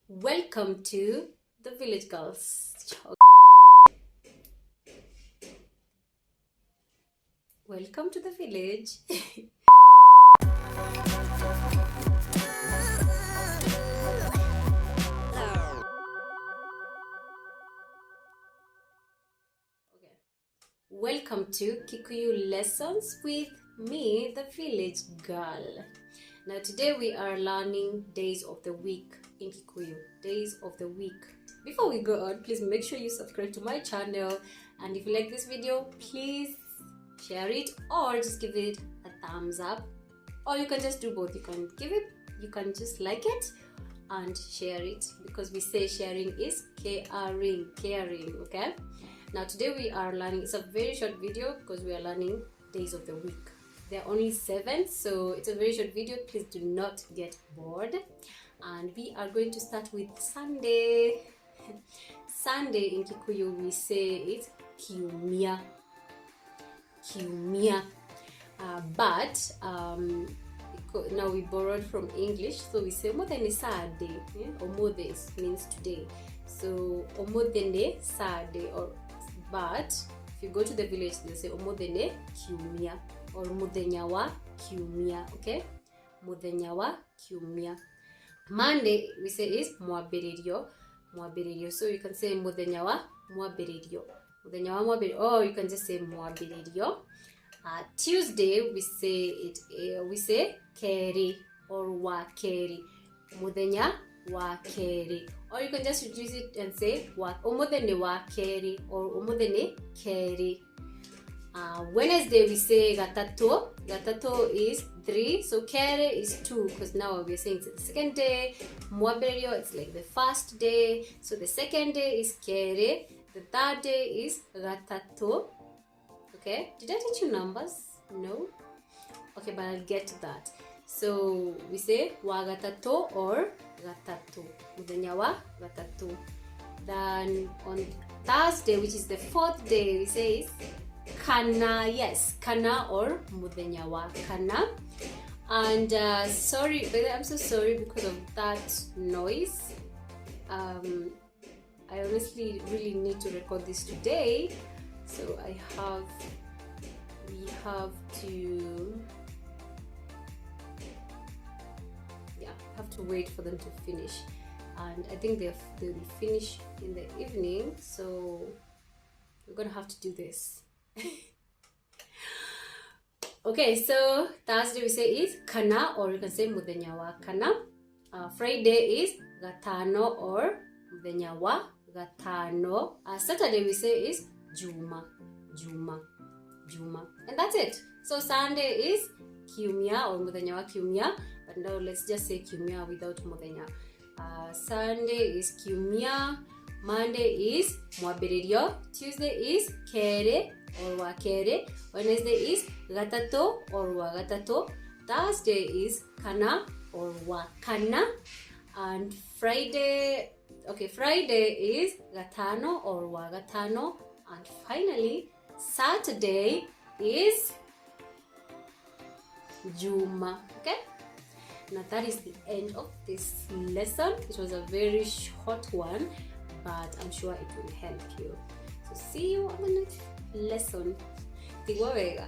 Welcome to the Village Girls. Welcome to the village. Welcome to Kikuyu lessons with me, the village girl. Now today we are learning days of the week in Kikuyu. Days of the week. Before we go on, please make sure you subscribe to my channel, and if you like this video, please share it or just give it a thumbs up, or you can just do both. You can just like it and share it, because we say sharing is caring, okay? Now today we are learning, it's a very short video because we are learning days of the week. There are only 7, so it's a very short video. Please do not get bored. And we are going to start with Sunday. Sunday in Kikuyu we say it's kiumia. But now we borrowed from English, so we say omodene Saturday. Omode means today, so omodene Saturday. But if you go to the village, they say omodene kiumia or mudenyawa kiumia. Okay, mudenyawa kiumia. Monday we say is mwabiririo. So you can say mudenyawa mwabiririo, or you can just say mwabiririo. Tuesday we say keri or wa keri, mudenya wa keri, or you can just reduce it and say omodene wa keri or omodene keri. Wednesday we say gatato. Gatato is 3, so kere is 2, because now we're saying it's the second day. Mwaberio, it's like the first day, so the second day is kere, the third day is gatato. Okay, did I teach you numbers? No? Okay, but I'll get to that. So we say wagatato or gatato, mudenyawa gatato. Then on Thursday, which is the 4th day, we say kana. Yes, kana or mudenyawa kana. And sorry, but I'm so sorry because of that noise. I honestly really need to record this today, so we have to wait for them to finish, and I think they'll finish in the evening, so we're gonna have to do this. Okay, so Thursday we say is kana, or you can say mudenyawa kana. Friday is gatano or mudenyawa gatano. Saturday we say is juma, and that's it. So Sunday is kiumia or mudenyawa kiumia, but now let's just say kiumia without mudenya. Sunday is kiumia. Monday is mwabiririo. Tuesday is kere or wakere. Wednesday is gatato or wagatato. Thursday is kana or wakana. And Friday is gatano or wagatano. And finally, Saturday is juma. Okay? Now that is the end of this lesson. It was a very short one, but I'm sure it will help you. So see you on the next lesson. Tiwawega.